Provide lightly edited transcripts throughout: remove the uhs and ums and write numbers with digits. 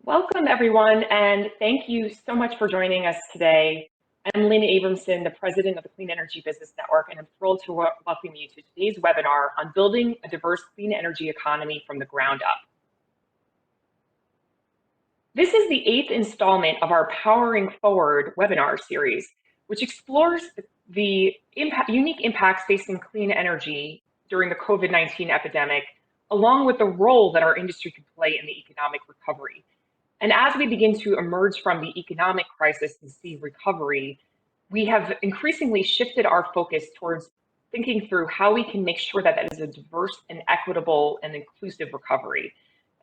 Welcome, everyone, and thank you so much for joining us today. I'm Lynn Abramson, the president of the Clean Energy Business Network, and I'm thrilled to welcome you to today's webinar on building a diverse clean energy economy from the ground up. This is the 8th installment of our Powering Forward webinar series, which explores the unique impacts facing clean energy during the COVID-19 epidemic, along with the role that our industry could play in the economic recovery. And as we begin to emerge from the economic crisis and see recovery, we have increasingly shifted our focus towards thinking through how we can make sure that that is a diverse and equitable and inclusive recovery,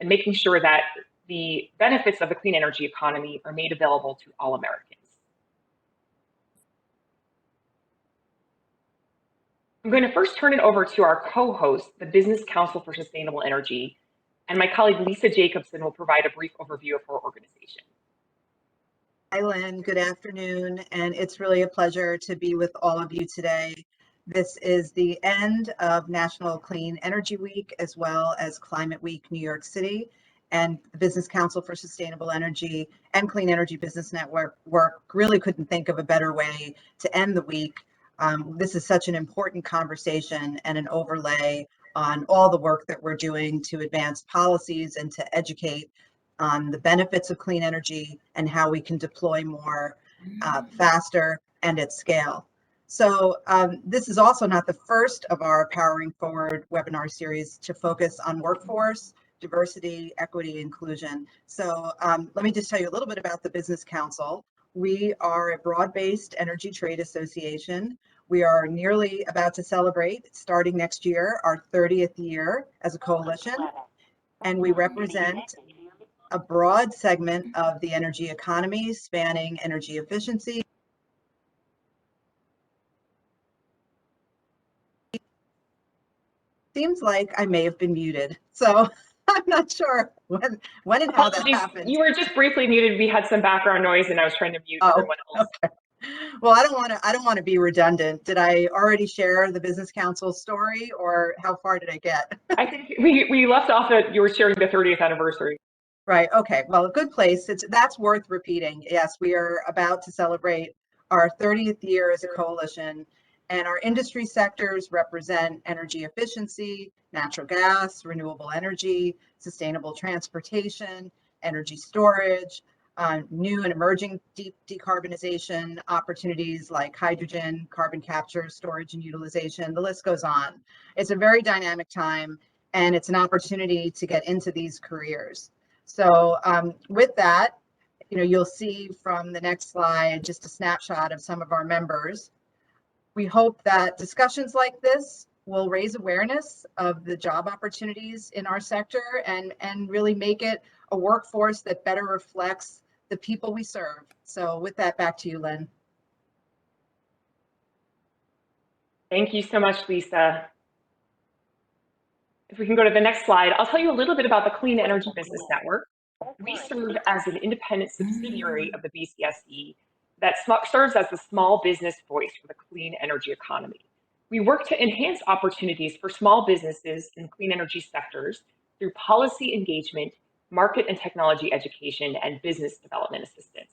and making sure that the benefits of the clean energy economy are made available to all Americans. I'm going to first turn it over to our co-host, the Business Council for Sustainable Energy, and my colleague Lisa Jacobson will provide a brief overview of her organization. Hi, Lynn. Good afternoon, and it's really a pleasure to be with all of you today. This is the end of National Clean Energy Week, as well as Climate Week New York City, and the Business Council for Sustainable Energy and Clean Energy Business Network really couldn't think of a better way to end the week. This is such an important conversation and an overlay on all the work that we're doing to advance policies and to educate on the benefits of clean energy and how we can deploy more faster and at scale. So this is also not the first of our Powering Forward webinar series to focus on workforce, diversity, equity, inclusion. So let me just tell you a little bit about the Business Council. We are a broad-based energy trade association. We are nearly about to celebrate, starting next year, our 30th year as a coalition, and we represent a broad segment of the energy economy, spanning energy efficiency, seems like I may have been muted, so I'm not sure when and how that happened. You were just briefly muted. We had some background noise, and I was trying to mute everyone else. Okay. Well, I don't want to be redundant. Did I already share the Business Council story, or how far did I get? I think we left off at you were sharing the 30th anniversary. Right. Okay. Well, a good place. That's worth repeating. Yes, we are about to celebrate our 30th year as a coalition, and our industry sectors represent energy efficiency, natural gas, renewable energy, sustainable transportation, energy storage, new and emerging decarbonization opportunities like hydrogen, carbon capture, storage and utilization. The list goes on. It's a very dynamic time, and it's an opportunity to get into these careers. So with that, you'll see from the next slide just a snapshot of some of our members. We hope that discussions like this will raise awareness of the job opportunities in our sector and really make it a workforce that better reflects the people we serve. So with that, back to you, Lynn. Thank you so much, Lisa. If we can go to the next slide, I'll tell you a little bit about the Clean Energy Business Network. We serve as an independent subsidiary of the BCSE that serves as the small business voice for the clean energy economy. We work to enhance opportunities for small businesses in clean energy sectors through policy engagement, market and technology education, and business development assistance.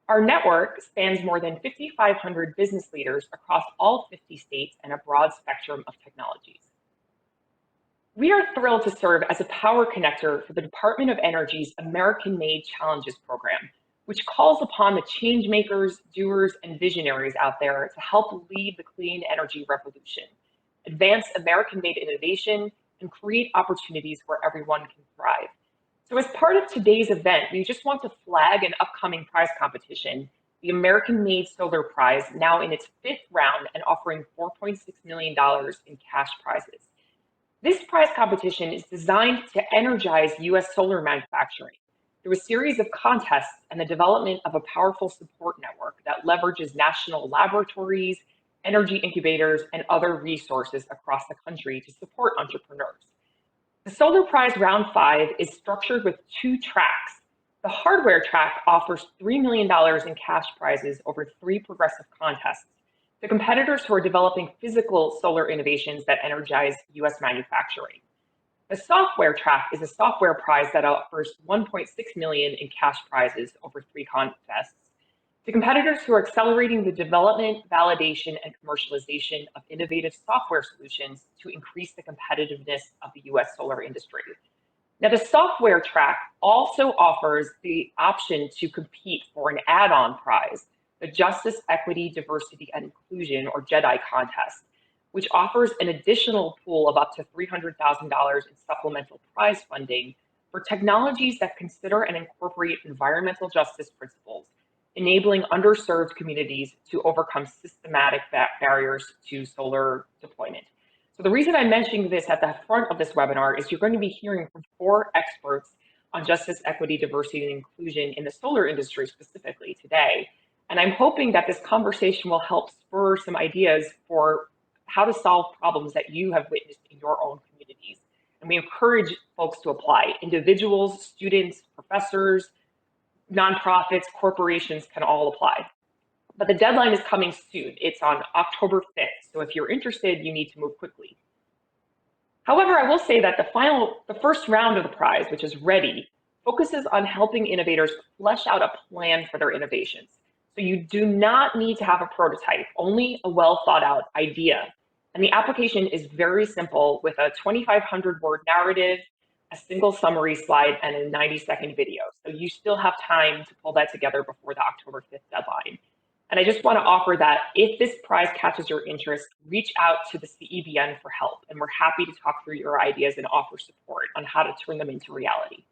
Our network spans more than 5,500 business leaders across all 50 states and a broad spectrum of technologies. We are thrilled to serve as a power connector for the Department of Energy's American-Made Challenges program, which calls upon the change makers, doers, and visionaries out there to help lead the clean energy revolution, advance American-made innovation, and create opportunities where everyone can thrive. So as part of today's event, we just want to flag an upcoming prize competition, the American-Made Solar Prize, now in its 5th round and offering $4.6 million in cash prizes. This prize competition is designed to energize U.S. solar manufacturing through a series of contests and the development of a powerful support network that leverages national laboratories, energy incubators, and other resources across the country to support entrepreneurs. The Solar Prize Round 5 is structured with 2 tracks. The hardware track offers $3 million in cash prizes over 3 progressive contests to competitors who are developing physical solar innovations that energize U.S. manufacturing. The software track is a software prize that offers 1.6 million in cash prizes over 3 contests to competitors who are accelerating the development, validation, and commercialization of innovative software solutions to increase the competitiveness of the US solar industry. Now, the software track also offers the option to compete for an add-on prize, the Justice, Equity, Diversity, and Inclusion, or JEDI contest, which offers an additional pool of up to $300,000 in supplemental prize funding for technologies that consider and incorporate environmental justice principles, enabling underserved communities to overcome systematic barriers to solar deployment. So the reason I'm mentioning this at the front of this webinar is you're going to be hearing from 4 experts on justice, equity, diversity, and inclusion in the solar industry specifically today. And I'm hoping that this conversation will help spur some ideas for how to solve problems that you have witnessed in your own communities. And we encourage folks to apply. Individuals, students, professors, nonprofits, corporations can all apply. But the deadline is coming soon. It's on October 5th. So if you're interested, you need to move quickly. However, I will say that the first round of the prize, which is ready, focuses on helping innovators flesh out a plan for their innovations. So you do not need to have a prototype, only a well thought out idea. And the application is very simple with a 2,500 word narrative, a single summary slide, and a 90-second video. So you still have time to pull that together before the October 5th deadline. And I just want to offer that if this prize catches your interest, reach out to the CEBN for help. And we're happy to talk through your ideas and offer support on how to turn them into reality.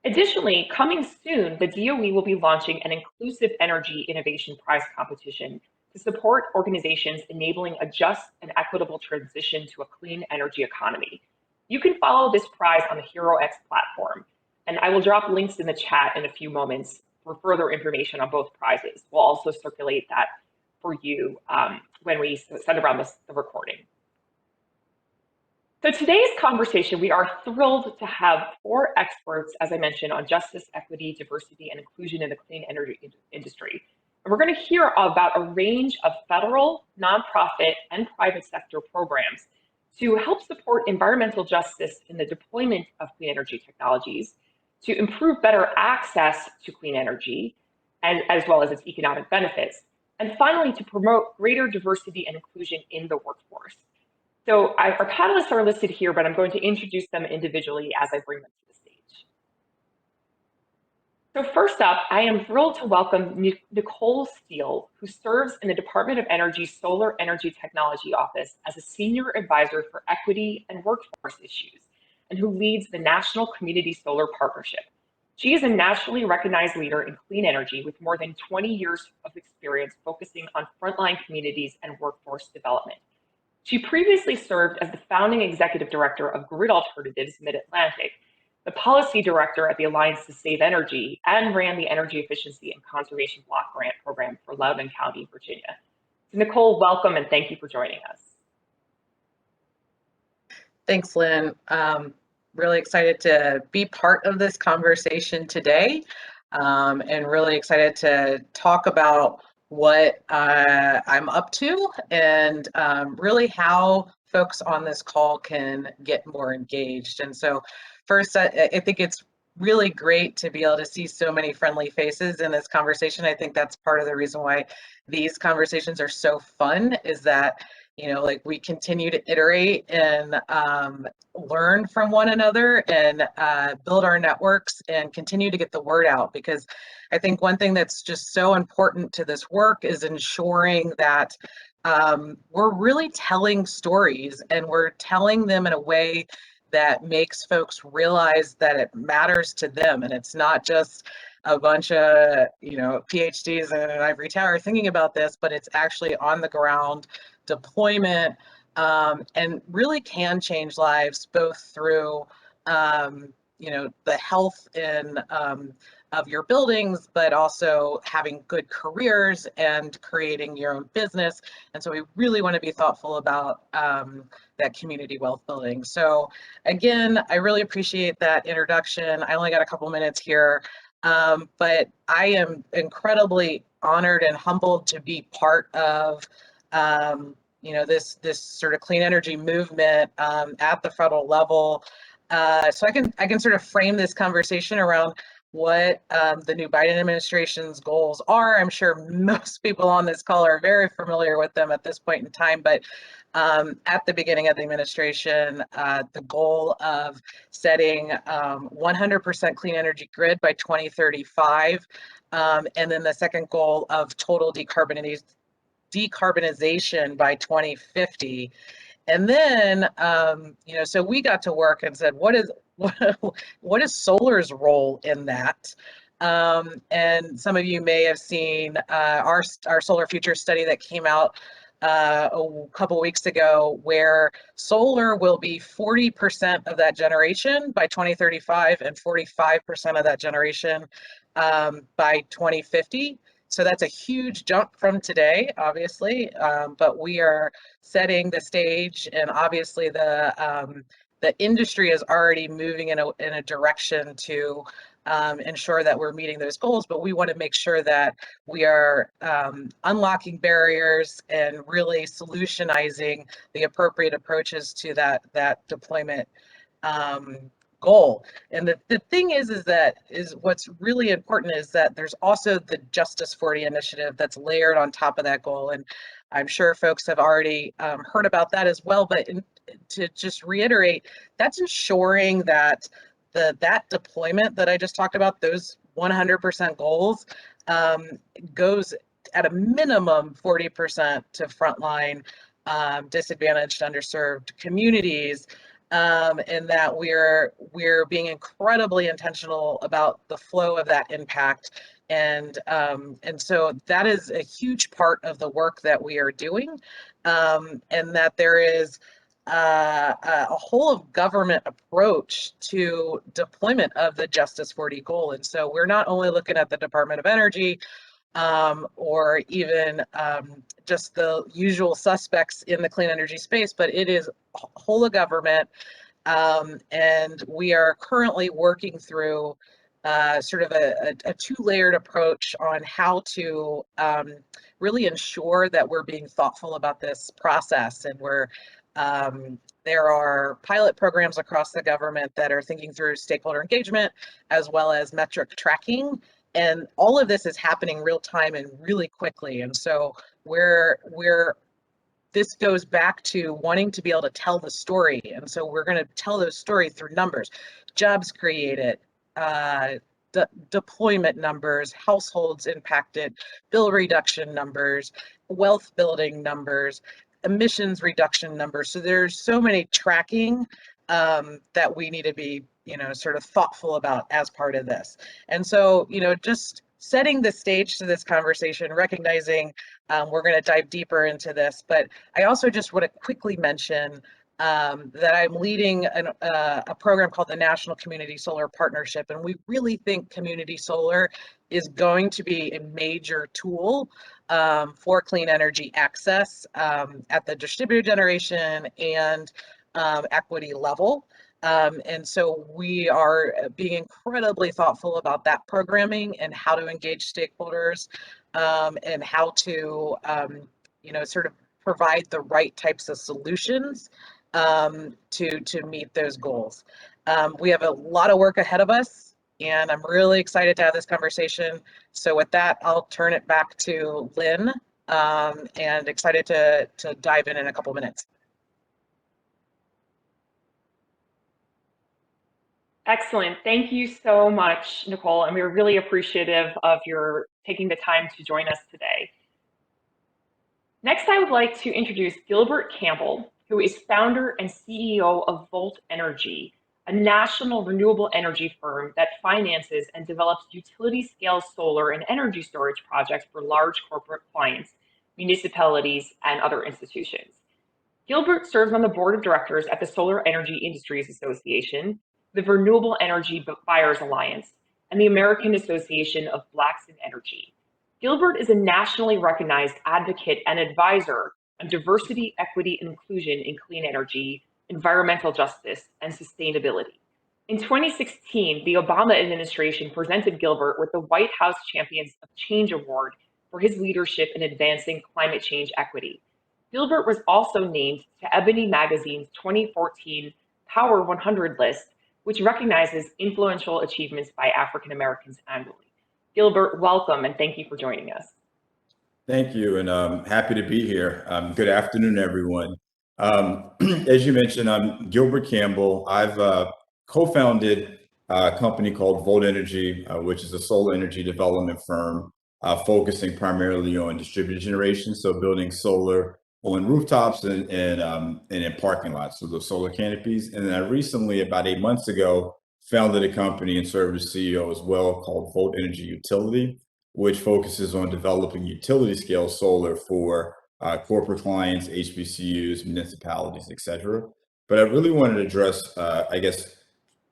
Additionally, coming soon, the DOE will be launching an Inclusive Energy Innovation Prize competition to support organizations enabling a just and equitable transition to a clean energy economy. You can follow this prize on the HeroX platform, and I will drop links in the chat in a few moments for further information on both prizes. We'll also circulate that for you when we send around the recording. So today's conversation, we are thrilled to have 4 experts, as I mentioned, on justice, equity, diversity, and inclusion in the clean energy industry. And we're going to hear about a range of federal, nonprofit, and private sector programs to help support environmental justice in the deployment of clean energy technologies, to improve better access to clean energy, and as well as its economic benefits, and finally, to promote greater diversity and inclusion in the workforce. So our panelists are listed here, but I'm going to introduce them individually as I bring them to the stage. So first up, I am thrilled to welcome Nicole Steele, who serves in the Department of Energy's Solar Energy Technology Office as a Senior Advisor for Equity and Workforce Issues, and who leads the National Community Solar Partnership. She is a nationally recognized leader in clean energy with more than 20 years of experience focusing on frontline communities and workforce development. She previously served as the founding executive director of Grid Alternatives Mid-Atlantic, the policy director at the Alliance to Save Energy, and ran the Energy Efficiency and Conservation Block Grant Program for Loudoun County, Virginia. So Nicole, welcome and thank you for joining us. Thanks, Lynn. Really excited to be part of this conversation today, and really excited to talk about what I'm up to and really how folks on this call can get more engaged. And so first, I think it's really great to be able to see so many friendly faces in this conversation. I think that's part of the reason why these conversations are so fun, is that, you know, like, we continue to iterate and learn from one another and build our networks and continue to get the word out. Because I think one thing that's just so important to this work is ensuring that we're really telling stories, and we're telling them in a way that makes folks realize that it matters to them, and it's not just a bunch of, you know, PhDs in an ivory tower thinking about this, but it's actually on the ground deployment, and really can change lives both through, you know, the health and of your buildings, but also having good careers and creating your own business. And so we really want to be thoughtful about that community wealth building. So again, I really appreciate that introduction. I only got a couple minutes here, but I am incredibly honored and humbled to be part of this sort of clean energy movement at the federal level. So I can sort of frame this conversation around what the new Biden administration's goals are. I'm sure most people on this call are very familiar with them at this point in time, but at the beginning of the administration, the goal of setting 100% clean energy grid by 2035, and then the second goal of total decarbonization by 2050. And then, so we got to work and said, what is solar's role in that? And some of you may have seen our Solar Future study that came out a couple weeks ago, where solar will be 40% of that generation by 2035 and 45% of that generation by 2050. So that's a huge jump from today, obviously, but we are setting the stage, and obviously the industry is already moving in a direction to ensure that we're meeting those goals, but we want to make sure that we are unlocking barriers and really solutionizing the appropriate approaches to that deployment goal. And the thing is what's really important is that there's also the Justice 40 initiative that's layered on top of that goal. And I'm sure folks have already heard about that as well, but to just reiterate, that's ensuring that that deployment that I just talked about, those 100% goals, goes at a minimum 40% to frontline disadvantaged, underserved communities, and that we're being incredibly intentional about the flow of that impact. And so that is a huge part of the work that we are doing, and that there is a whole of government approach to deployment of the Justice 40 goal. And so we're not only looking at the Department of Energy, or even just the usual suspects in the clean energy space, but it is whole of government. And we are currently working through sort of a two-layered approach on how to really ensure that we're being thoughtful about this process. And there are pilot programs across the government that are thinking through stakeholder engagement as well as metric tracking. And all of this is happening real time and really quickly. And so this goes back to wanting to be able to tell the story. And so we're going to tell those stories through numbers, jobs created, deployment numbers, households impacted, bill reduction numbers, wealth building numbers, emissions reduction numbers. So there's so many tracking that we need to be, sort of thoughtful about as part of this. And so, just setting the stage to this conversation, recognizing we're going to dive deeper into this, but I also just want to quickly mention that I'm leading a program called the National Community Solar Partnership, and we really think community solar is going to be a major tool for clean energy access at the distributed generation and equity level. And so we are being incredibly thoughtful about that programming and how to engage stakeholders and how to, sort of provide the right types of solutions to meet those goals. We have a lot of work ahead of us, and I'm really excited to have this conversation. So with that, I'll turn it back to Lynn, and excited to dive in a couple minutes. Excellent. Thank you so much, Nicole. And we're really appreciative of your taking the time to join us today. Next, I would like to introduce Gilbert Campbell, who is founder and CEO of Volt Energy, a national renewable energy firm that finances and develops utility-scale solar and energy storage projects for large corporate clients, municipalities, and other institutions. Gilbert serves on the board of directors at the Solar Energy Industries Association, the Renewable Energy Buyers Alliance, and the American Association of Blacks in Energy. Gilbert is a nationally recognized advocate and advisor on diversity, equity, and inclusion in clean energy, environmental justice, and sustainability. In 2016, the Obama administration presented Gilbert with the White House Champions of Change Award for his leadership in advancing climate change equity. Gilbert was also named to Ebony Magazine's 2014 Power 100 list, which recognizes influential achievements by African Americans annually. Gilbert, welcome and thank you for joining us. Thank you, and happy to be here. Good afternoon, everyone. As you mentioned, I'm Gilbert Campbell. I've co-founded a company called Volt Energy, which is a solar energy development firm focusing primarily on distributed generation, so building solar on rooftops and in parking lots, so those solar canopies. And then I recently, about 8 months ago, founded a company and served as CEO as well called Volt Energy Utility, which focuses on developing utility scale solar for corporate clients, HBCUs, municipalities, et cetera. But I really wanted to address,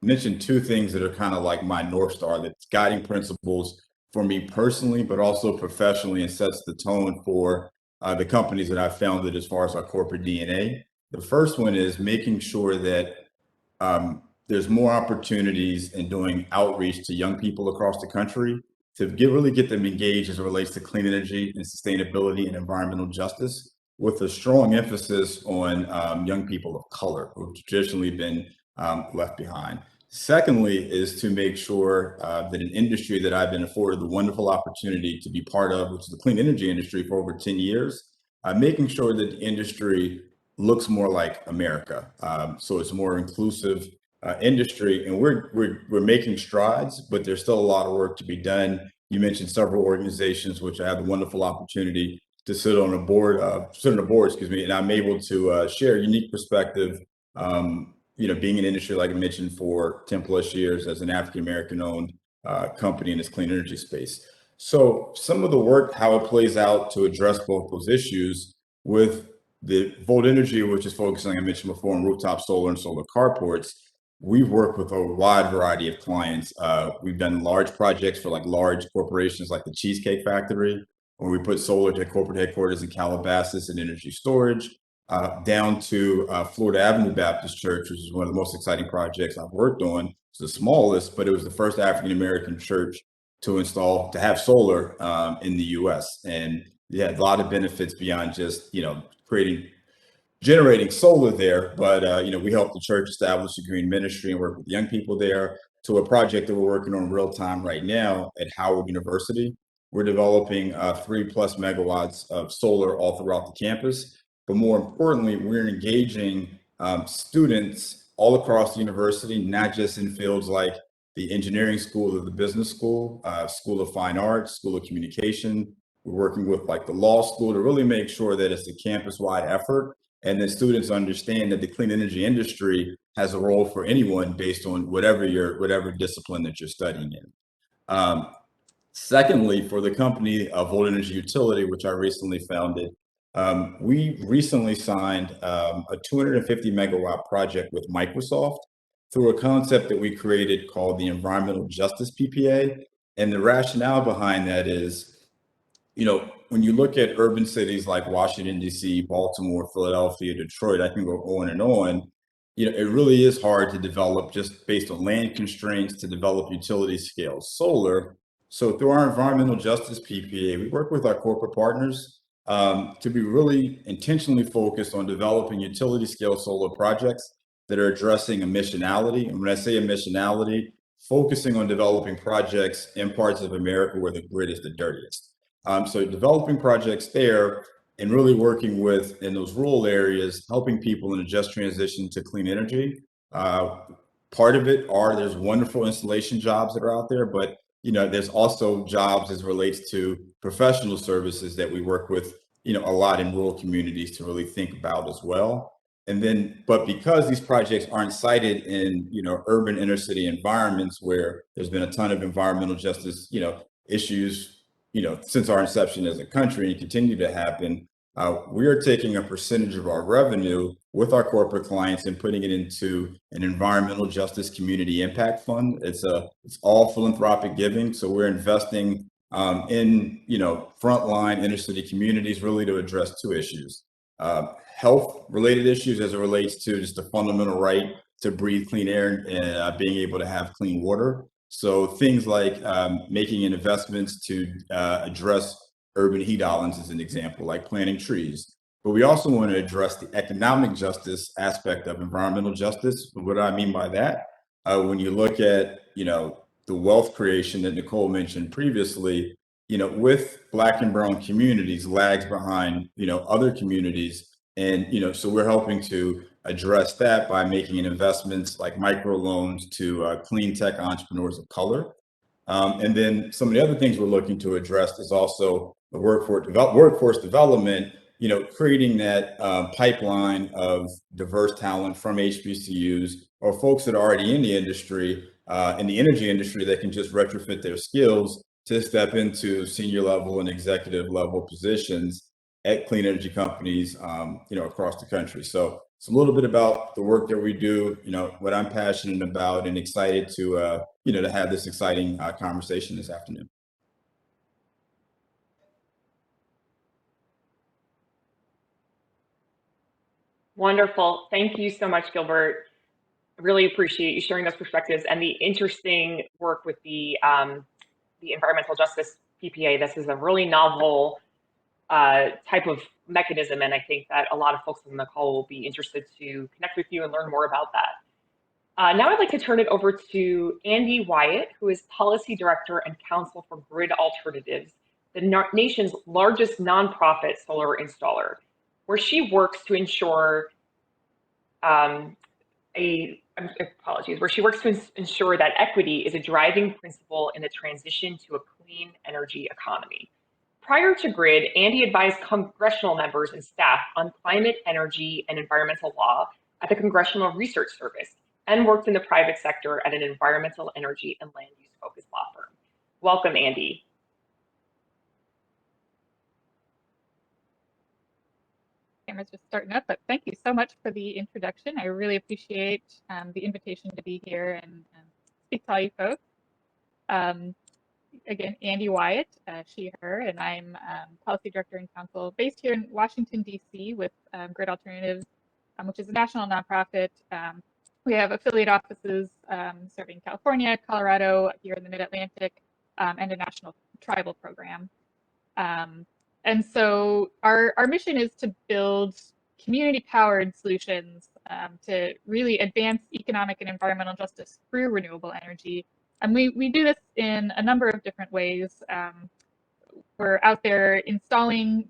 mention two things that are kind of like my North Star, that's guiding principles for me personally, but also professionally, and sets the tone for the companies that I've founded as far as our corporate DNA. The first one is making sure that there's more opportunities in doing outreach to young people across the country to really get them engaged as it relates to clean energy and sustainability and environmental justice, with a strong emphasis on young people of color who've traditionally been left behind. Secondly, is to make sure that an industry that I've been afforded the wonderful opportunity to be part of, which is the clean energy industry for over 10 years, making sure that the industry looks more like America. So it's a more inclusive industry, and we're making strides, but there's still a lot of work to be done. You mentioned several organizations, which I have the wonderful opportunity to sit on a board, and I'm able to share a unique perspective. Being in industry, like I mentioned, for 10 plus years as an African American owned company in this clean energy space. So some of the work, how it plays out to address both those issues with the Volt Energy, which is focusing, like I mentioned before, on rooftop solar and solar carports. We've worked with a wide variety of clients. We've done large projects for like large corporations like the Cheesecake Factory, where we put solar to corporate headquarters in Calabasas and energy storage, down to Florida Avenue Baptist Church, which is one of the most exciting projects I've worked on. It's the smallest, but it was the first African American church to have solar in the U.S. And yeah, a lot of benefits beyond just generating solar there, but we helped the church establish a green ministry and work with young people there, to a project that we're working on real time right now at Howard University. We're developing 3+ megawatts of solar all throughout the campus, but more importantly, we're engaging students all across the university, not just in fields like the engineering school or the business school, School of Fine Arts, School of Communication. We're working with like the law school to really make sure that it's a campus-wide effort, and that students understand that the clean energy industry has a role for anyone based on whatever discipline that you're studying in. Secondly, for the company Volt Energy Utility, which I recently founded, we recently signed a 250 megawatt project with Microsoft through a concept that we created called the Environmental Justice PPA. And the rationale behind that is, when you look at urban cities like Washington, D.C., Baltimore, Philadelphia, Detroit, I can go on and on, it really is hard to develop, just based on land constraints, to develop utility scale solar. So through our environmental justice PPA, we work with our corporate partners to be really intentionally focused on developing utility scale solar projects that are addressing emissionality. And when I say emissionality, focusing on developing projects in parts of America where the grid is the dirtiest. So developing projects there and really working in those rural areas, helping people in a just transition to clean energy. Part of it there's wonderful installation jobs that are out there, but there's also jobs as it relates to professional services that we work with, a lot in rural communities to really think about as well. But because these projects aren't cited in, urban inner city environments where there's been a ton of environmental justice, issues, since our inception as a country, and continue to happen, we are taking a percentage of our revenue with our corporate clients and putting it into an environmental justice community impact fund. It's all philanthropic giving. So we're investing in, frontline inner city communities, really to address two issues. Health related issues as it relates to just the fundamental right to breathe clean air and being able to have clean water. So things like making investments to address urban heat islands as an example, like planting trees, but we also want to address the economic justice aspect of environmental justice. What do I mean by that? When you look at, the wealth creation that Nicole mentioned previously, with Black and brown communities lags behind, other communities. And, so we're helping to address that by making investments like microloans to clean tech entrepreneurs of color. And then some of the other things we're looking to address is also the workforce development, creating that pipeline of diverse talent from HBCUs or folks that are already in the industry, in the energy industry, that can just retrofit their skills to step into senior level and executive level positions at clean energy companies, across the country. So it's a little bit about the work that we do, what I'm passionate about, and excited to, to have this exciting conversation this afternoon. Wonderful. Thank you so much, Gilbert. I really appreciate you sharing those perspectives and the interesting work with the environmental justice PPA. This is a really novel type of mechanism, and I think that a lot of folks on the call will be interested to connect with you and learn more about that. Now I'd like to turn it over to Andy Wyatt, who is Policy Director and Counsel for Grid Alternatives, the nation's largest nonprofit solar installer, where she works to ensure ensure that equity is a driving principle in the transition to a clean energy economy. Prior to Grid, Andy advised congressional members and staff on climate, energy, and environmental law at the Congressional Research Service and worked in the private sector at an environmental, energy, and land use focused law firm. Welcome, Andy. Camera's just starting up, but thank you so much for the introduction. I really appreciate the invitation to be here and speak to all you folks. Again, Andy Wyatt, she, her, and I'm Policy Director and Counsel based here in Washington, D.C. with Grid Alternatives, which is a national nonprofit. We have affiliate offices serving California, Colorado, here in the Mid-Atlantic, and a national tribal program. And so our mission is to build community-powered solutions to really advance economic and environmental justice through renewable energy. And we do this in a number of different ways. We're out there installing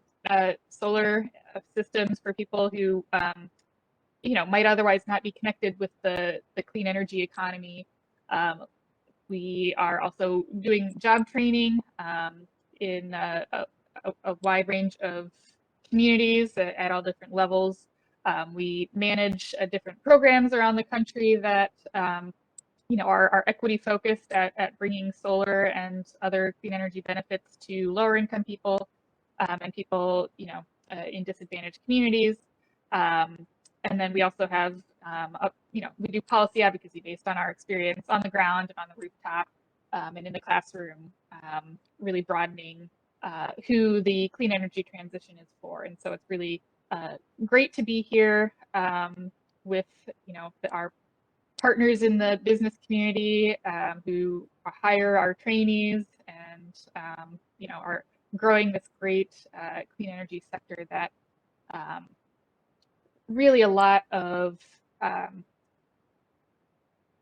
solar systems for people who might otherwise not be connected with the clean energy economy. We are also doing job training in a wide range of communities at all different levels. We manage different programs around the country that are equity focused at bringing solar and other clean energy benefits to lower income people and people in disadvantaged communities. And then we also have we do policy advocacy based on our experience on the ground and on the rooftop and in the classroom, really broadening who the clean energy transition is for. And so it's really great to be here with our partners in the business community who hire our trainees and are growing this great clean energy sector that really a lot of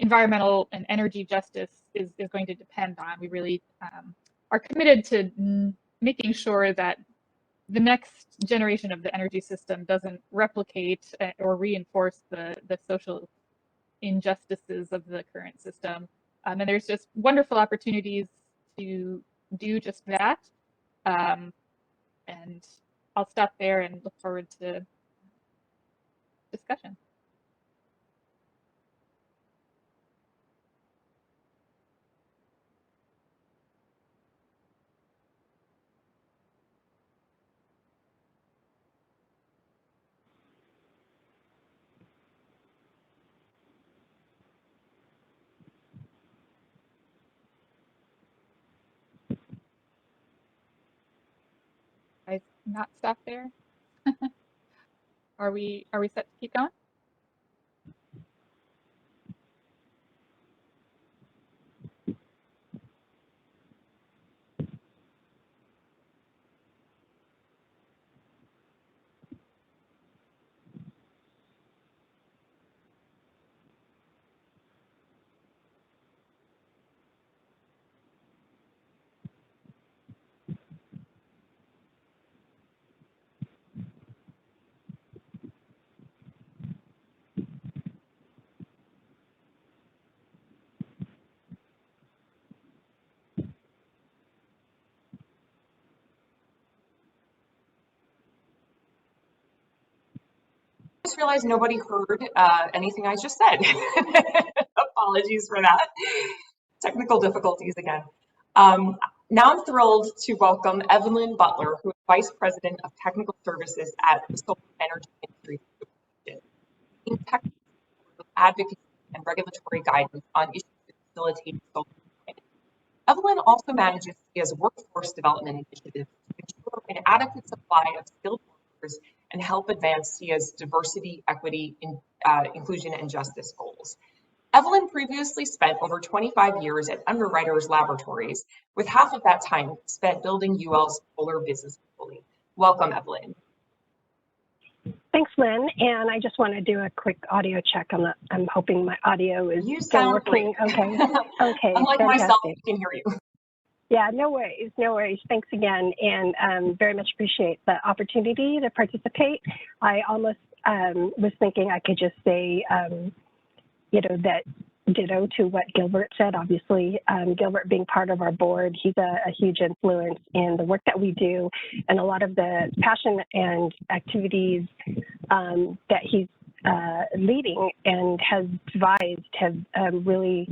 environmental and energy justice is going to depend on. We really are committed to making sure that the next generation of the energy system doesn't replicate or reinforce the social injustices of the current system. And there's just wonderful opportunities to do just that. And I'll stop there and look forward to discussion. I not stop there? Are we set to keep going? just realized nobody heard anything I just said. Apologies for that. Technical difficulties again. Now I'm thrilled to welcome Evelyn Butler, who is Vice President of Technical Services at the Solar Energy Industry Association, technical advocacy and regulatory guidance on issues that facilitate solar. Evelyn also manages SEIA's workforce development initiatives to ensure an adequate supply of skilled workers and help advance SEIA's diversity, equity, inclusion, and justice goals. Evelyn previously spent over 25 years at Underwriters Laboratories, with half of that time spent building UL's solar business portfolio. Welcome, Evelyn. Thanks, Lynn. And I just want to do a quick audio check. I'm hoping my audio is still working. Great. Okay. Okay. Unlike fantastic. myself, I can hear you. Yeah, no worries. No worries. Thanks again. And very much appreciate the opportunity to participate. I almost was thinking I could just say, that ditto to what Gilbert said. Obviously, Gilbert being part of our board, he's a huge influence in the work that we do, and a lot of the passion and activities that he's leading and has devised have really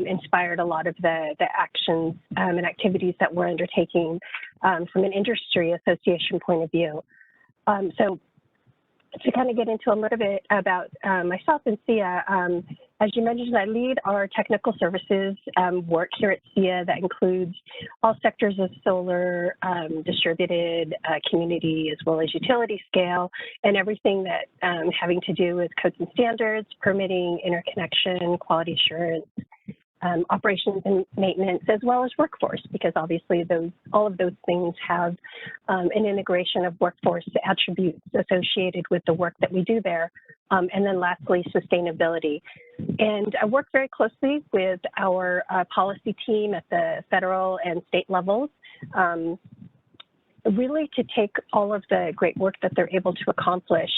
inspired a lot of the actions and activities that we're undertaking from an industry association point of view. So to kind of get into a little bit about myself and SEIA, as you mentioned, I lead our technical services work here at SEIA that includes all sectors of solar, distributed, community, as well as utility scale, and everything that having to do with codes and standards, permitting, interconnection, quality assurance, operations and maintenance, as well as workforce, because obviously all of those things have an integration of workforce attributes associated with the work that we do there. And then lastly, sustainability. And I work very closely with our policy team at the federal and state levels, really to take all of the great work that they're able to accomplish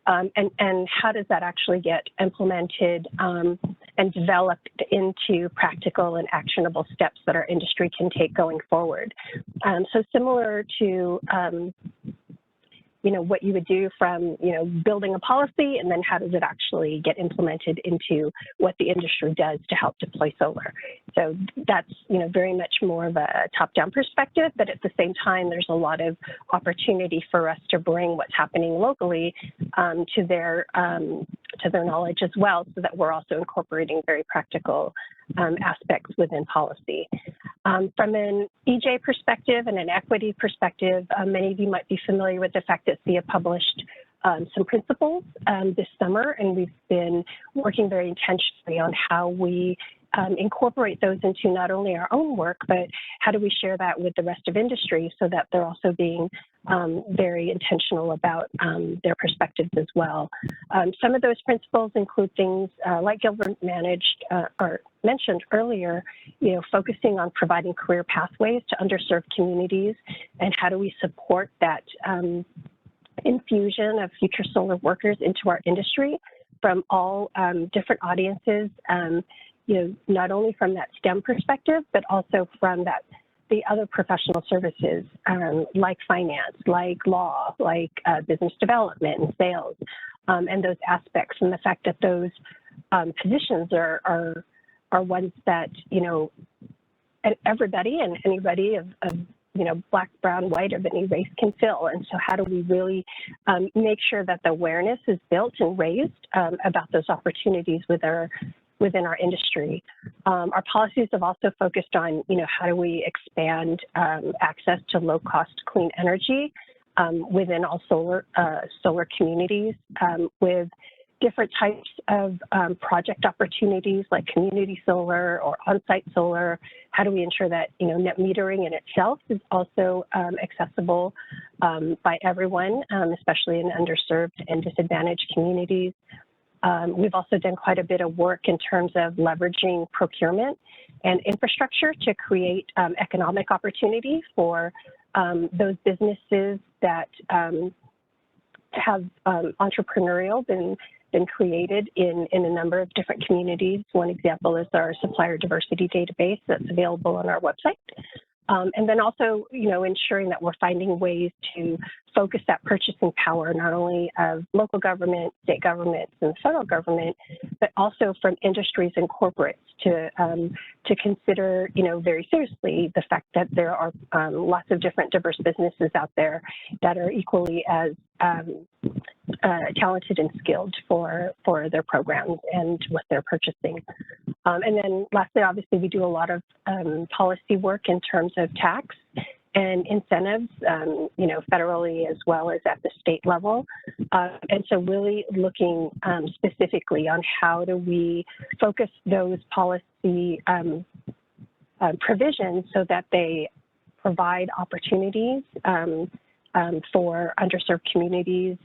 and how does that actually get implemented and developed into practical and actionable steps that our industry can take going forward. So similar to what you would do from, building a policy, and then how does it actually get implemented into what the industry does to help deploy solar. So that's, very much more of a top-down perspective, but at the same time, there's a lot of opportunity for us to bring what's happening locally to their knowledge as well, so that we're also incorporating very practical aspects within policy. From an EJ perspective and an equity perspective, many of you might be familiar with the fact that SEIA published some principles this summer, and we've been working very intentionally on how we incorporate those into not only our own work, but how do we share that with the rest of industry so that they're also being very intentional about their perspectives as well. Some of those principles include things like Gilbert mentioned earlier, focusing on providing career pathways to underserved communities, and how do we support that infusion of future solar workers into our industry from all different audiences, not only from that STEM perspective, but also from the other professional services like finance, like law, like business development and sales, and those aspects, and the fact that those positions are ones that, everybody and anybody of Black, brown, white, of any race can fill. And so how do we really make sure that the awareness is built and raised about those opportunities within our industry? Our policies have also focused on, how do we expand access to low-cost clean energy within all solar communities with different types of project opportunities like community solar or on-site solar. How do we ensure that, net metering in itself is also accessible by everyone, especially in underserved and disadvantaged communities? We've also done quite a bit of work in terms of leveraging procurement and infrastructure to create economic opportunity for those businesses that have entrepreneurial been created in a number of different communities. One example is our supplier diversity database that's available on our website. And then also, ensuring that we're finding ways to focus that purchasing power, not only of local government, state governments, and the federal government, but also from industries and corporates to consider, very seriously the fact that there are lots of different diverse businesses out there that are equally as talented and skilled for their programs and what they're purchasing. And then lastly, obviously, we do a lot of policy work in terms of tax and incentives, federally as well as at the state level. And so really looking specifically on how do we focus those policy provisions so that they provide opportunities for underserved communities,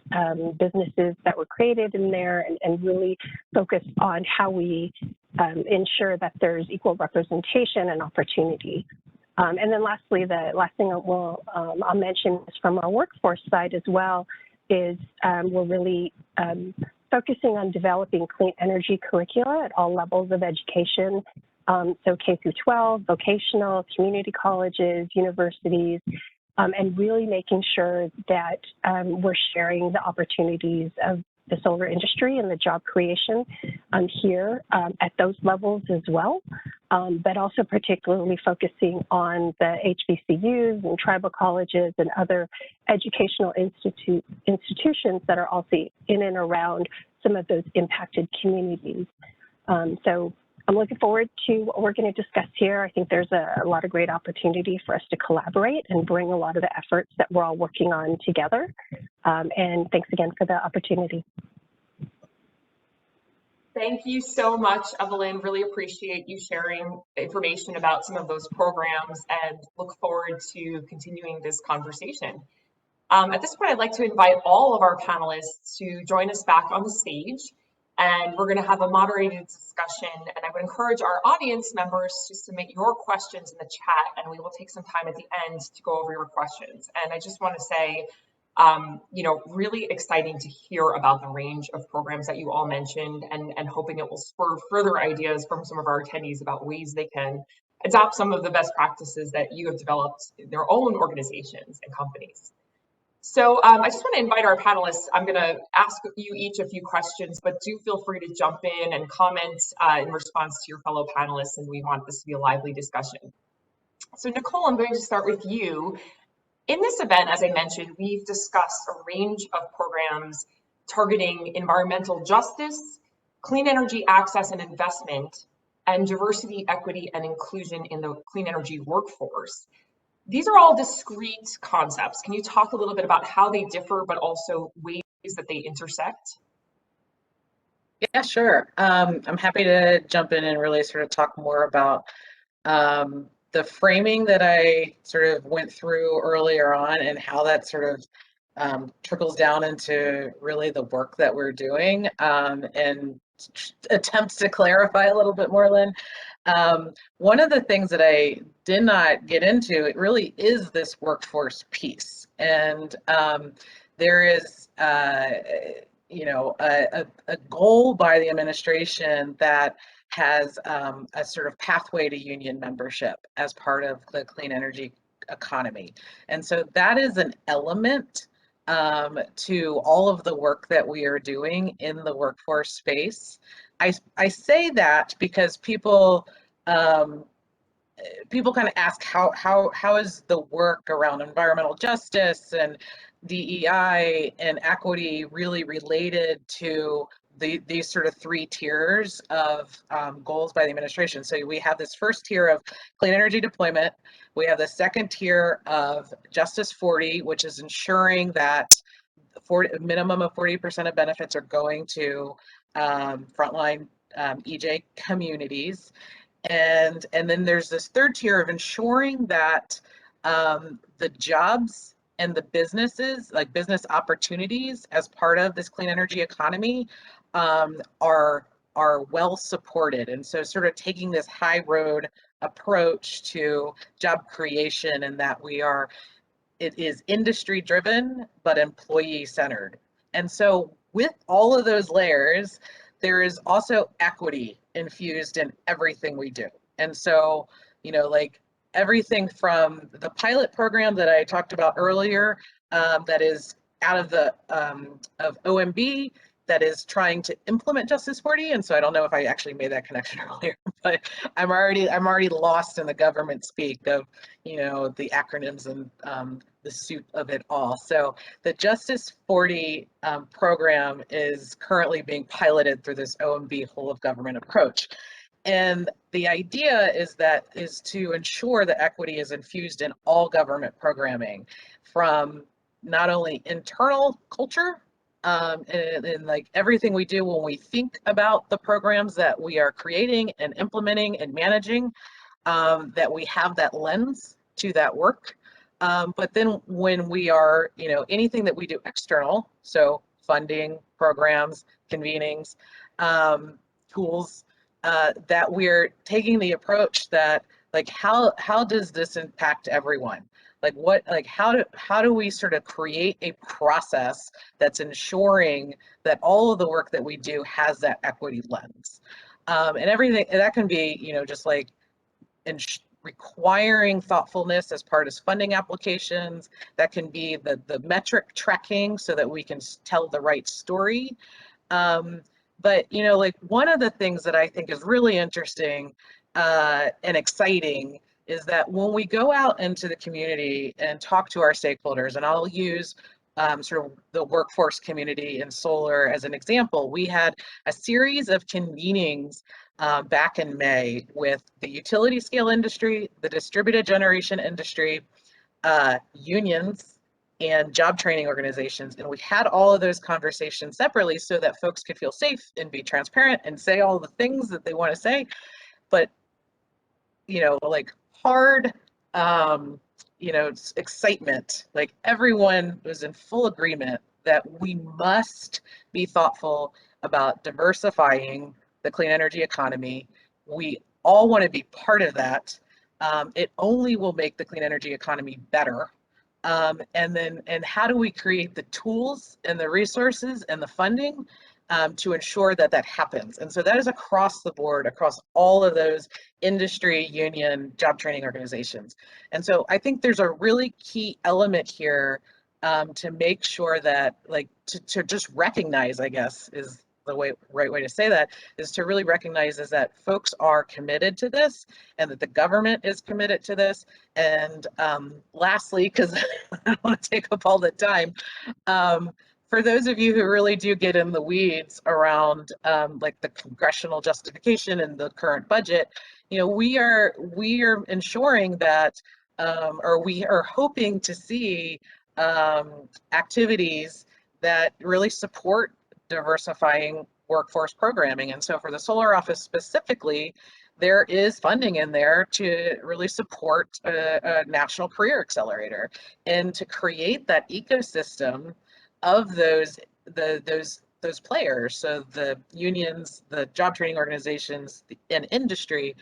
businesses that were created in there, and really focus on how we ensure that there's equal representation and opportunity. And then lastly, the last thing I'll mention is from our workforce side as well is we're really focusing on developing clean energy curricula at all levels of education. So K through 12, vocational, community colleges, universities, and really making sure that we're sharing the opportunities of the solar industry and the job creation here at those levels as well, but also particularly focusing on the HBCUs and tribal colleges and other educational institutions that are also in and around some of those impacted communities. So I'm looking forward to what we're going to discuss here. I think there's a lot of great opportunity for us to collaborate and bring a lot of the efforts that we're all working on together. And thanks again for the opportunity. Thank you so much, Evelyn. Really appreciate you sharing information about some of those programs and look forward to continuing this conversation. At this point, I'd like to invite all of our panelists to join us back on the stage. And we're going to have a moderated discussion, and I would encourage our audience members to submit your questions in the chat, and we will take some time at the end to go over your questions. And I just want to say, really exciting to hear about the range of programs that you all mentioned, and hoping it will spur further ideas from some of our attendees about ways they can adopt some of the best practices that you have developed in their own organizations and companies. So I just want to invite our panelists. I'm going to ask you each a few questions, but do feel free to jump in and comment in response to your fellow panelists, and we want this to be a lively discussion. So Nicole, I'm going to start with you. In this event, as I mentioned, we've discussed a range of programs targeting environmental justice, clean energy access and investment, and diversity, equity, and inclusion in the clean energy workforce. These are all discrete concepts. Can you talk a little bit about how they differ, but also ways that they intersect? Yeah, sure. I'm happy to jump in and really sort of talk more about the framing that I sort of went through earlier on and how that sort of trickles down into really the work that we're doing, and attempts to clarify a little bit more, Lynn. One of the things that I did not get into, it really is this workforce piece. And there is, a goal by the administration that has a sort of pathway to union membership as part of the clean energy economy. And so that is an element to all of the work that we are doing in the workforce space. I say that because people kind of ask how is the work around environmental justice and DEI and equity really related to these sort of three tiers of goals by the administration. So we have this first tier of clean energy deployment. We have the second tier of Justice 40, which is ensuring that a minimum of 40% of benefits are going to frontline EJ communities. And then there's this third tier of ensuring that the jobs and the businesses, like business opportunities as part of this clean energy economy, are well supported. And so sort of taking this high road approach to job creation, and that it is industry driven, but employee centered. And so with all of those layers, there is also equity infused in everything we do. And so, everything from the pilot program that I talked about earlier, that is out of the of OMB, that is trying to implement Justice 40. And so I don't know if I actually made that connection earlier, but I'm already lost in the government speak of, you know, the acronyms and the soup of it all. So the Justice 40 program is currently being piloted through this OMB whole of government approach. And the idea is to ensure that equity is infused in all government programming, from not only internal culture, and like everything we do when we think about the programs that we are creating and implementing and managing, that we have that lens to that work. But then when we are, you know, anything that we do external, so funding, programs, convenings, tools, that we're taking the approach that, like, how does this impact everyone? Like how do we sort of create a process that's ensuring that all of the work that we do has that equity lens, and everything, and that can be, you know, just like requiring thoughtfulness as part of funding applications. That can be the metric tracking so that we can tell the right story. But, you know, like one of the things that I think is really interesting and exciting is that when we go out into the community and talk to our stakeholders, and I'll use sort of the workforce community in solar as an example, we had a series of convenings back in May with the utility scale industry, the distributed generation industry, unions, and job training organizations. And we had all of those conversations separately so that folks could feel safe and be transparent and say all the things that they want to say. But, you know, like hard, you know, excitement, like everyone was in full agreement that we must be thoughtful about diversifying the clean energy economy. We all want to be part of that. It only will make the clean energy economy better. And how do we create the tools and the resources and the funding to ensure that that happens? And so that is across the board, across all of those industry, union, job training organizations. And so I think there's a really key element here to make sure that, like, to just recognize, I guess, is the right way to say that, is to really recognize is that folks are committed to this and that the government is committed to this. And lastly, because I don't want to take up all the time, for those of you who really do get in the weeds around like the congressional justification and the current budget, you know, we are ensuring that, or we are hoping to see activities that really support diversifying workforce programming. And so for the solar office specifically, there is funding in there to really support a national career accelerator and to create that ecosystem of those players. So the unions, the job training organizations, and industry,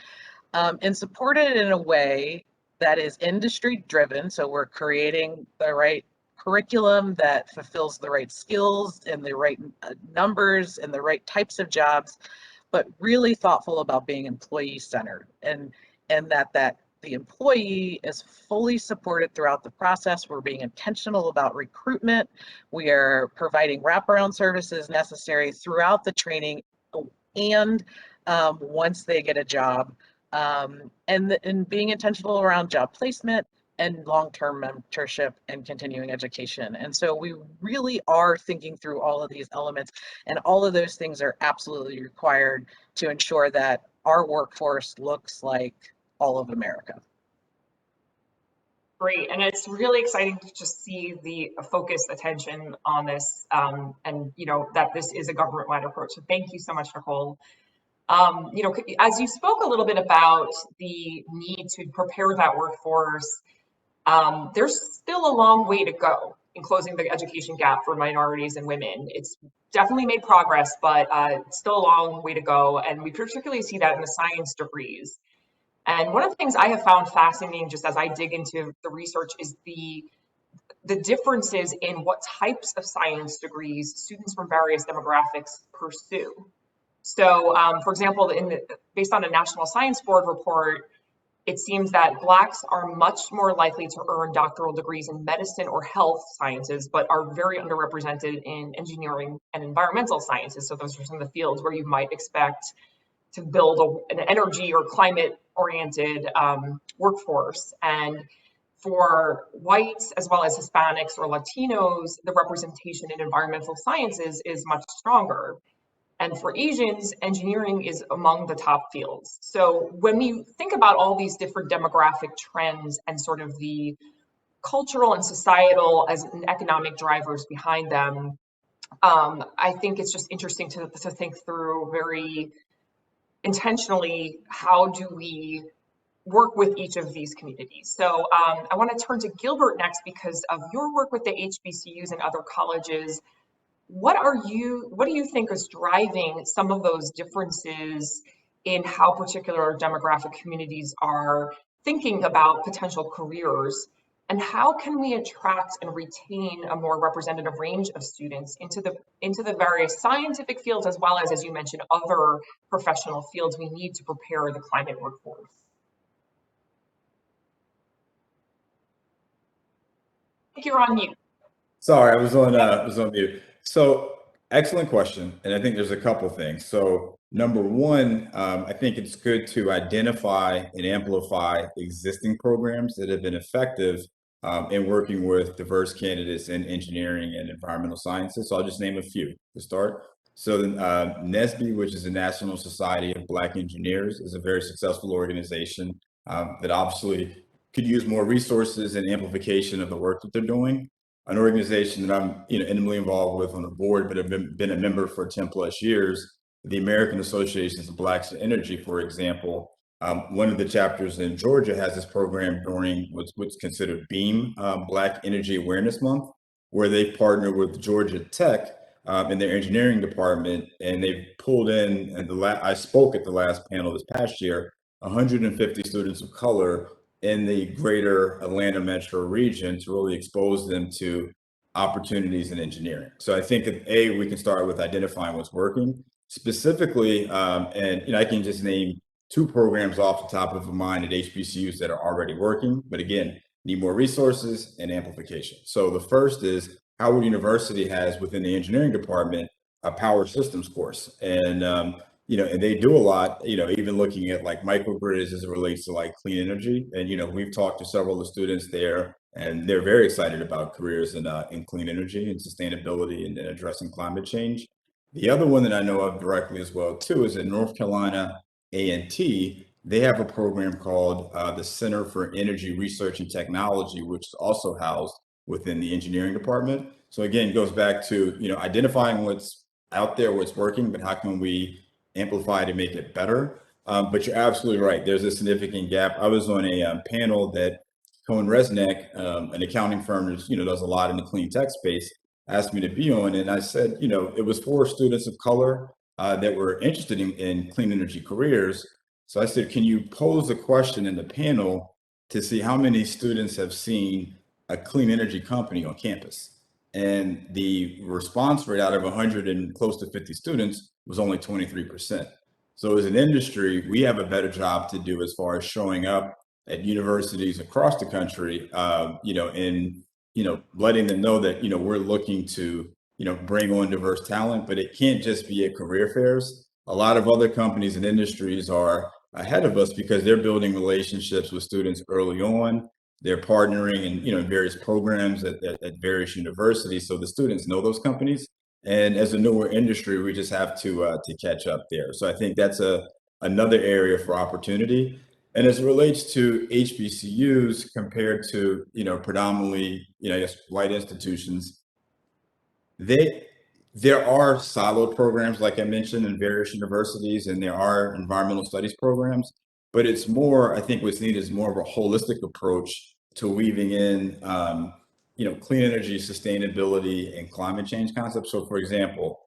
and support it in a way that is industry driven. So we're creating the right curriculum that fulfills the right skills and the right numbers and the right types of jobs, but really thoughtful about being employee centered, and that the employee is fully supported throughout the process. We're being intentional about recruitment. We are providing wraparound services necessary throughout the training and once they get a job, and being intentional around job placement and long-term mentorship and continuing education. And so we really are thinking through all of these elements, and all of those things are absolutely required to ensure that our workforce looks like all of America. Great, and it's really exciting to just see the focused attention on this, and you know that this is a government-wide approach. So thank you so much, Nicole. You know, as you spoke a little bit about the need to prepare that workforce, there's still a long way to go in closing the education gap for minorities and women. It's definitely made progress, but it's still a long way to go. And we particularly see that in the science degrees. And one of the things I have found fascinating, just as I dig into the research, is the differences in what types of science degrees students from various demographics pursue. So, for example, based on a National Science Board report, it seems that Blacks are much more likely to earn doctoral degrees in medicine or health sciences, but are very underrepresented in engineering and environmental sciences. So those are some of the fields where you might expect to build an energy or climate-oriented workforce. And for whites, as well as Hispanics or Latinos, the representation in environmental sciences is much stronger. And for Asians, engineering is among the top fields. So when we think about all these different demographic trends and sort of the cultural and societal as economic drivers behind them, I think it's just interesting to think through very intentionally, how do we work with each of these communities. So I want to turn to Gilbert next because of your work with the HBCUs and other colleges. What do you think is driving some of those differences in how particular demographic communities are thinking about potential careers? And how can we attract and retain a more representative range of students into the various scientific fields, as well as you mentioned, other professional fields we need to prepare the climate workforce? I think you're on mute. Sorry, I was on mute. So excellent question, and I think there's a couple things. So number one, I think it's good to identify and amplify existing programs that have been effective in working with diverse candidates in engineering and environmental sciences. So I'll just name a few to start. So NSBE, which is the National Society of Black Engineers, is a very successful organization that obviously could use more resources and amplification of the work that they're doing. An organization that I'm intimately involved with on the board, but have been a member for 10 plus years, the American Association of Blacks in Energy, for example. One of the chapters in Georgia has this program during what's considered BEAM, Black Energy Awareness Month, where they partner with Georgia Tech in their engineering department, and they've pulled in, and I spoke at the last panel this past year, 150 students of color in the greater Atlanta metro region to really expose them to opportunities in engineering. So I think that we can start with identifying what's working specifically, and I can just name 2 programs off the top of my mind at HBCUs that are already working, but again, need more resources and amplification. So the first is Howard University has within the engineering department a power systems course, and and they do a lot, even looking at like microgrids as it relates to like clean energy. And, we've talked to several of the students there, and they're very excited about careers in clean energy and sustainability and addressing climate change. The other one that I know of directly as well, too, is in North Carolina A&T. They have a program called the Center for Energy Research and Technology, which is also housed within the engineering department. So again, it goes back to, identifying what's out there, what's working, but how can we amplify to make it better? But you're absolutely right. There's a significant gap. I was on a panel that Cohen Resnick, an accounting firm that does a lot in the clean tech space, asked me to be on, and I said, it was for students of color that were interested in clean energy careers. So I said, can you pose a question in the panel to see how many students have seen a clean energy company on campus? And the response rate out of 100 and close to 50 students was only 23%. So as an industry, we have a better job to do as far as showing up at universities across the country, and letting them know that we're looking to bring on diverse talent, but it can't just be at career fairs. A lot of other companies and industries are ahead of us because they're building relationships with students early on. They're partnering in various programs at various universities, so the students know those companies. And as a newer industry, we just have to catch up there. So I think that's another area for opportunity. And as it relates to HBCUs compared to predominantly I guess white institutions, there are siloed programs, like I mentioned, in various universities, and there are environmental studies programs. But it's more, I think what's needed is more of a holistic approach to weaving in, clean energy, sustainability, and climate change concepts. So for example,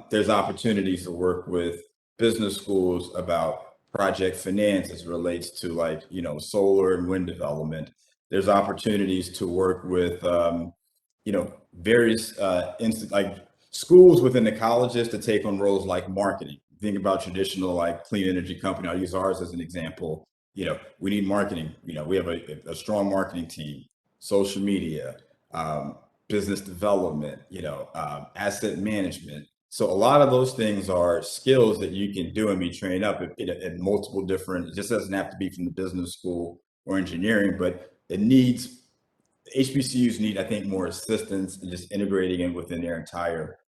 there's opportunities to work with business schools about project finance as it relates to solar and wind development. There's opportunities to work with, various schools within the colleges to take on roles like marketing. Think about traditional clean energy company. I'll use ours as an example. we need marketing. We have a strong marketing team, social media, business development, asset management. So a lot of those things are skills that you can do and be trained up in multiple different, it just doesn't have to be from the business school or engineering, but HBCUs need, I think, more assistance in just integrating it within their entire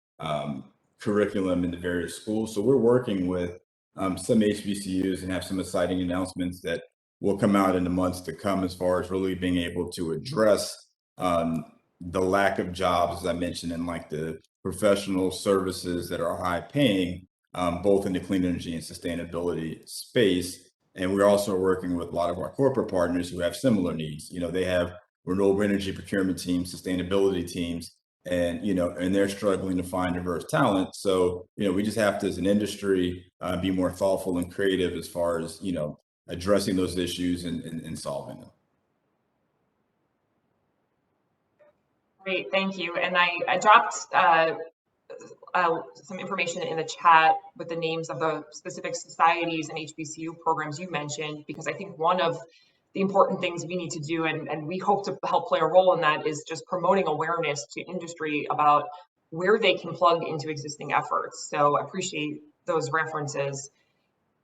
curriculum in the various schools. So we're working with some HBCUs and have some exciting announcements that will come out in the months to come as far as really being able to address the lack of jobs, as I mentioned, in like the professional services that are high paying, both in the clean energy and sustainability space. And we're also working with a lot of our corporate partners who have similar needs. They have renewable energy procurement teams, sustainability teams, and they're struggling to find diverse talent. So we just have to, as an industry, be more thoughtful and creative as far as addressing those issues and solving them. Great, thank you. And I dropped some information in the chat with the names of the specific societies and HBCU programs you mentioned, because I think one of the important things we need to do, and we hope to help play a role in that, is just promoting awareness to industry about where they can plug into existing efforts. So I appreciate those references.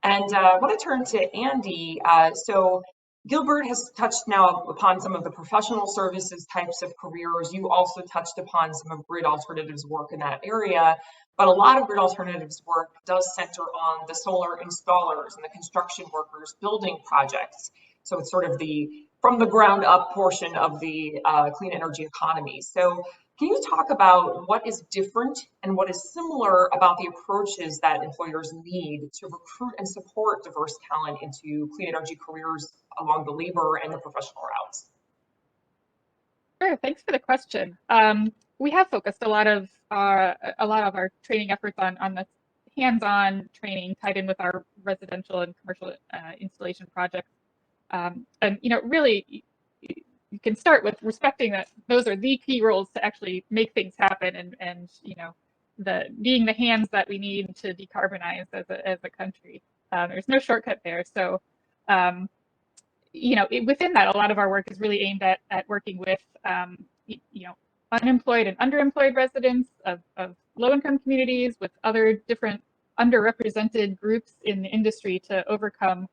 And I want to turn to Andy. So Gilbert has touched now upon some of the professional services types of careers. You also touched upon some of Grid Alternatives work in that area, but a lot of Grid Alternatives work does center on the solar installers and the construction workers building projects. So it's sort of the from the ground up portion of the clean energy economy. So can you talk about what is different and what is similar about the approaches that employers need to recruit and support diverse talent into clean energy careers along the labor and the professional routes? Sure, thanks for the question. We have focused a lot of our training efforts on the hands-on training tied in with our residential and commercial installation projects. And really, you can start with respecting that those are the key roles to actually make things happen, and being the hands that we need to decarbonize as a country. There's no shortcut there. So within that, a lot of our work is really aimed at working with unemployed and underemployed residents of low-income communities, with other different underrepresented groups in the industry to overcome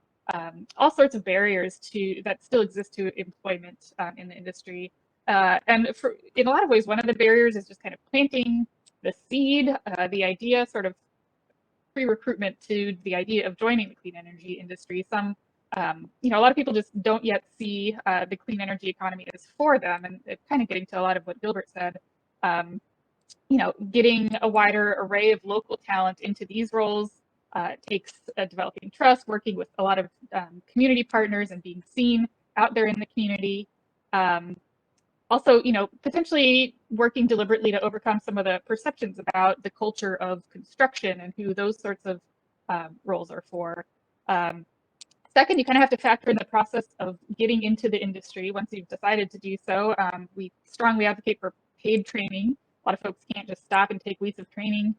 all sorts of barriers that still exist to employment in the industry. And in a lot of ways, one of the barriers is just kind of planting the seed, the idea, sort of pre-recruitment to the idea of joining the clean energy industry. A lot of people just don't yet see the clean energy economy as for them, and it's kind of getting to a lot of what Gilbert said. Getting a wider array of local talent into these roles takes developing trust, working with a lot of community partners, and being seen out there in the community. Also, potentially working deliberately to overcome some of the perceptions about the culture of construction and who those sorts of roles are for. Second, you kind of have to factor in the process of getting into the industry once you've decided to do so. We strongly advocate for paid training. A lot of folks can't just stop and take weeks of training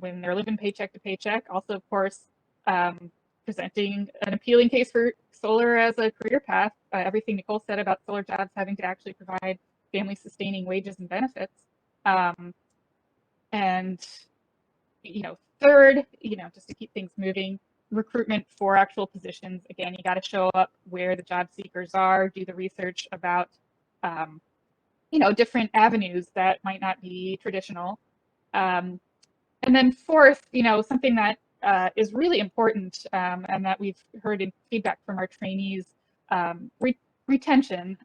when they're living paycheck to paycheck. Also, of course, presenting an appealing case for solar as a career path. Everything Nicole said about solar jobs having to actually provide family-sustaining wages and benefits. Third, just to keep things moving, recruitment for actual positions. Again, you got to show up where the job seekers are, do the research about different avenues that might not be traditional. And then fourth, something that is really important and that we've heard in feedback from our trainees, retention,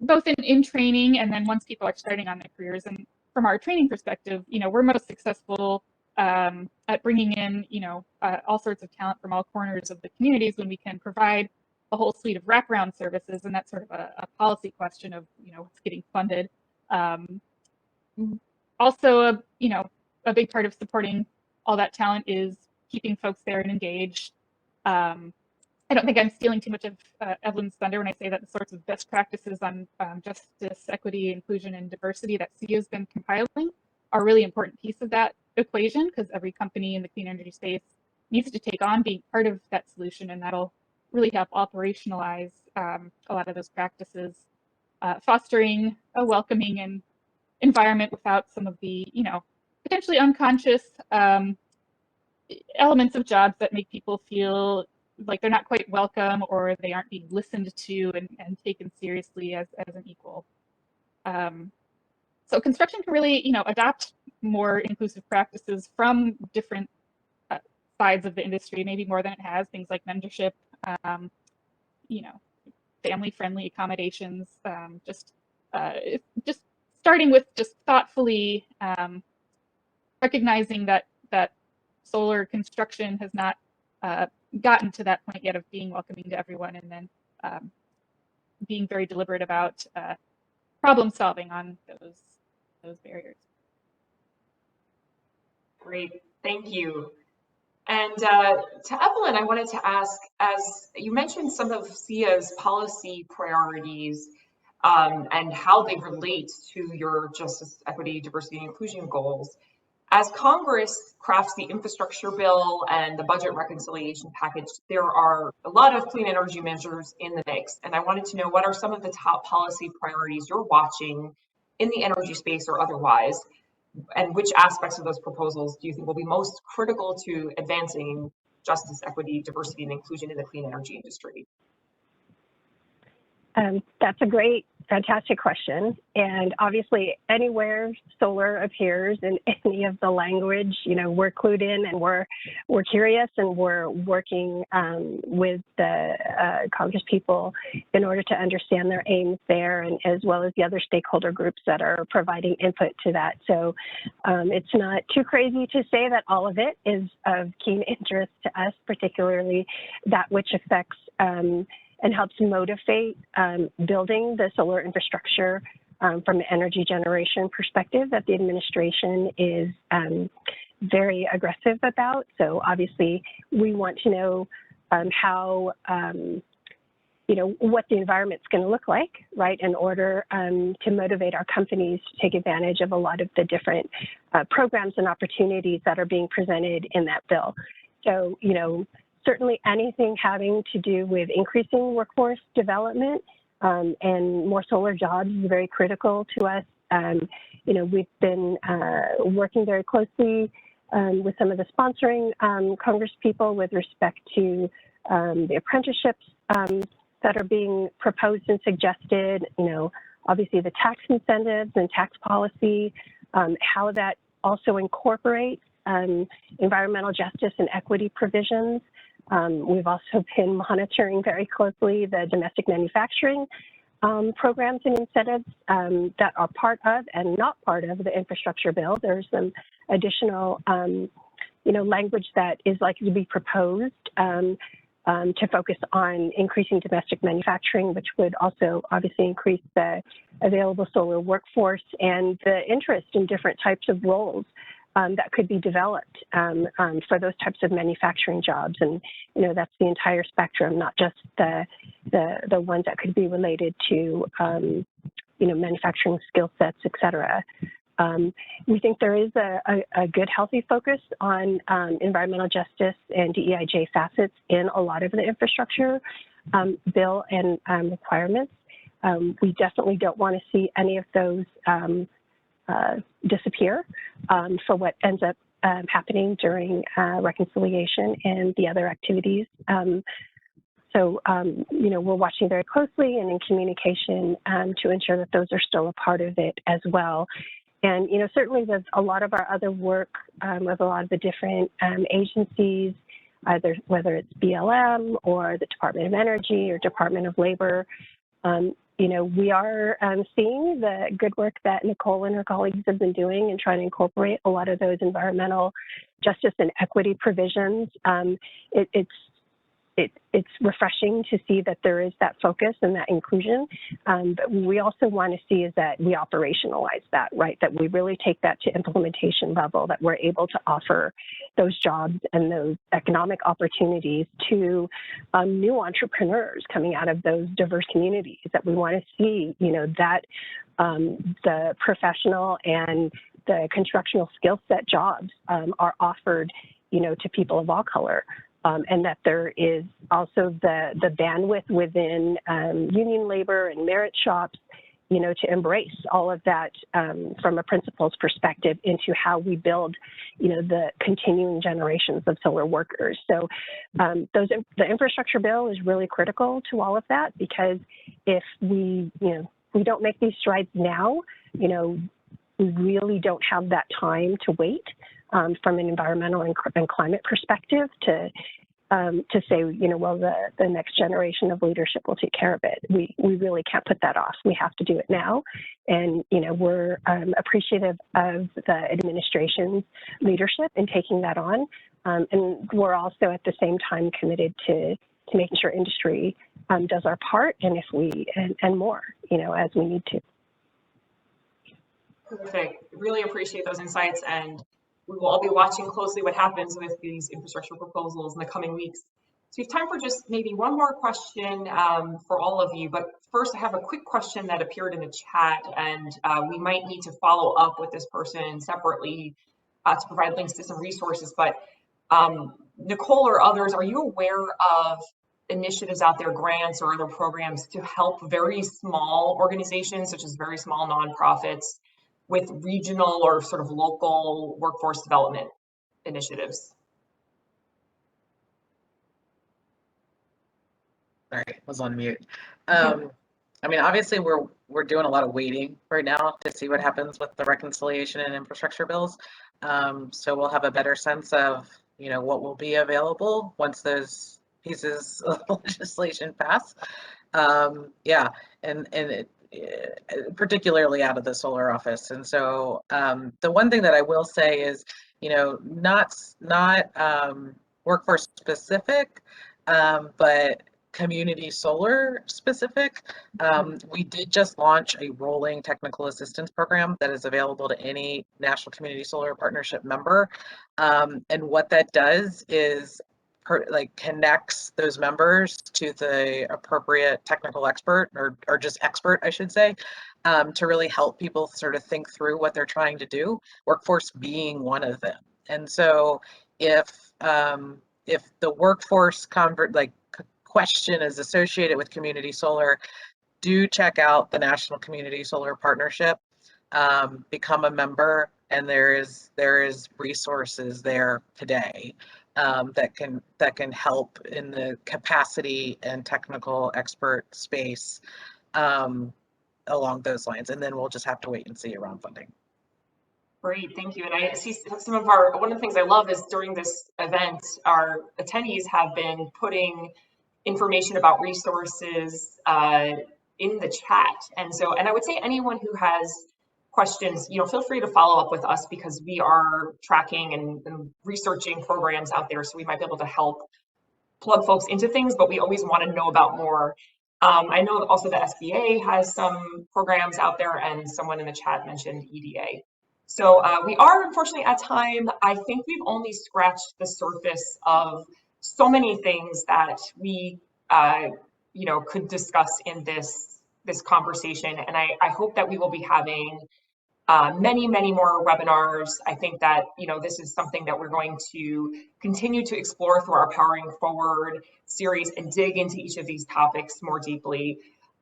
both in training and then once people are starting on their careers. And from our training perspective, we're most successful at bringing in, all sorts of talent from all corners of the communities when we can provide a whole suite of wraparound services. And that's sort of a policy question of, what's getting funded. Also, a big part of supporting all that talent is keeping folks there and engaged. I don't think I'm stealing too much of Evelyn's thunder when I say that the sorts of best practices on justice, equity, inclusion, and diversity that CEO has been compiling are a really important piece of that equation, because every company in the clean energy space needs to take on being part of that solution, and that'll really help operationalize a lot of those practices, fostering a welcoming and environment without some of the, potentially unconscious elements of jobs that make people feel like they're not quite welcome or they aren't being listened to and taken seriously as an equal. So construction can really, adopt more inclusive practices from different sides of the industry, maybe more than it has, things like mentorship, family-friendly accommodations, just starting with just thoughtfully recognizing that solar construction has not gotten to that point yet of being welcoming to everyone, and then being very deliberate about problem solving on those barriers. Great, thank you. And to Evelyn, I wanted to ask, as you mentioned some of SEIA's policy priorities and how they relate to your justice, equity, diversity, and inclusion goals. As Congress crafts the infrastructure bill and the budget reconciliation package, there are a lot of clean energy measures in the mix. And I wanted to know, what are some of the top policy priorities you're watching in the energy space or otherwise? And which aspects of those proposals do you think will be most critical to advancing justice, equity, diversity, and inclusion in the clean energy industry? That's a great, fantastic question. And obviously, anywhere solar appears in any of the language, we're clued in and we're curious, and we're working with the Congress people in order to understand their aims there, and as well as the other stakeholder groups that are providing input to that. So it's not too crazy to say that all of it is of keen interest to us, particularly that which affects and helps motivate building the solar infrastructure from an energy generation perspective that the administration is very aggressive about. So obviously, we want to know how, what the environment's going to look like, right, in order to motivate our companies to take advantage of a lot of the different programs and opportunities that are being presented in that bill. So, certainly anything having to do with increasing workforce development and more solar jobs is very critical to us. We've been working very closely with some of the sponsoring Congress people with respect to the apprenticeships that are being proposed and suggested, obviously the tax incentives and tax policy, how that also incorporates environmental justice and equity provisions. We've also been monitoring very closely the domestic manufacturing programs and incentives that are part of and not part of the infrastructure bill. There's some additional, language that is likely to be proposed to focus on increasing domestic manufacturing, which would also obviously increase the available solar workforce and the interest in different types of roles that could be developed for those types of manufacturing jobs. And, that's the entire spectrum, not just the ones that could be related to, manufacturing skill sets, et cetera. We think there is a good, healthy focus on environmental justice and DEIJ facets in a lot of the infrastructure bill and requirements. We definitely don't want to see any of those disappear for what ends up happening during reconciliation and the other activities. So, we're watching very closely and in communication to ensure that those are still a part of it as well. And, certainly with a lot of our other work with a lot of the different agencies, either whether it's BLM or the Department of Energy or Department of Labor, we are seeing the good work that Nicole and her colleagues have been doing and trying to incorporate a lot of those environmental justice and equity provisions. It's refreshing to see that there is that focus and that inclusion. But we also want to see is that we operationalize that, right? That we really take that to implementation level, that we're able to offer those jobs and those economic opportunities to new entrepreneurs coming out of those diverse communities, that we want to see, that the professional and the constructional skill set jobs are offered, to people of all color. and that there is also the bandwidth within union labor and merit shops, you know, to embrace all of that from a principal's perspective into how we build, you know, the continuing generations of solar workers. So the infrastructure bill is really critical to all of that, because if we, you know, we don't make these strides now, you know, we really don't have that time to wait from an environmental and climate perspective to say, you know, well, the next generation of leadership will take care of it. We really can't put that off. We have to do it now. And, you know, we're appreciative of the administration's leadership in taking that on. And we're also at the same time committed to making sure industry does our part, and and more, you know, as we need to. Perfect. Really appreciate those insights, and we will all be watching closely what happens with these infrastructure proposals in the coming weeks. So we have time for just maybe one more question for all of you. But first, I have a quick question that appeared in the chat, and we might need to follow up with this person separately to provide links to some resources. But Nicole or others, are you aware of initiatives out there, grants or other programs to help very small organizations, such as very small nonprofits, with regional or sort of local workforce development initiatives? Sorry, I was on mute. I mean, obviously we're doing a lot of waiting right now to see what happens with the reconciliation and infrastructure bills. So we'll have a better sense of, you know, what will be available once those pieces of legislation pass. Yeah, and it, particularly out of the solar office. And so the one thing that I will say is, you know, not workforce specific, but community solar specific. We did just launch a rolling technical assistance program that is available to any National Community Solar Partnership member. And what that does is connects those members to the appropriate technical expert, or just expert, I should say, to really help people sort of think through what they're trying to do, workforce being one of them. And so if the workforce question is associated with community solar, do check out the National Community Solar Partnership, become a member, and there is resources there today that can help in the capacity and technical expert space along those lines. And then we'll just have to wait and see around funding. Great, thank you. And I see some of one of the things I love is during this event, our attendees have been putting information about resources in the chat. And I would say anyone who has questions, you know, feel free to follow up with us, because we are tracking and researching programs out there, so we might be able to help plug folks into things, but we always want to know about more. I know also the SBA has some programs out there, and someone in the chat mentioned EDA. So we are unfortunately at time. I think we've only scratched the surface of so many things that we you know, could discuss in this conversation, and I hope that we will be having many more webinars. I think that, you know, this is something that we're going to continue to explore through our Powering Forward series and dig into each of these topics more deeply.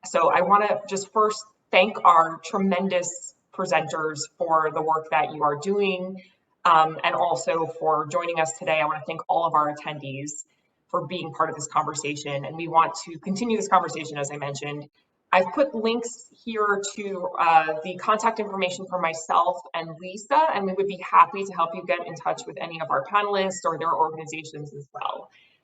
So I want to just first thank our tremendous presenters for the work that you are doing, and also for joining us today. I want to thank all of our attendees for being part of this conversation, and we want to continue this conversation, as I mentioned. I've put links here to the contact information for myself and Lisa, and we would be happy to help you get in touch with any of our panelists or their organizations as well.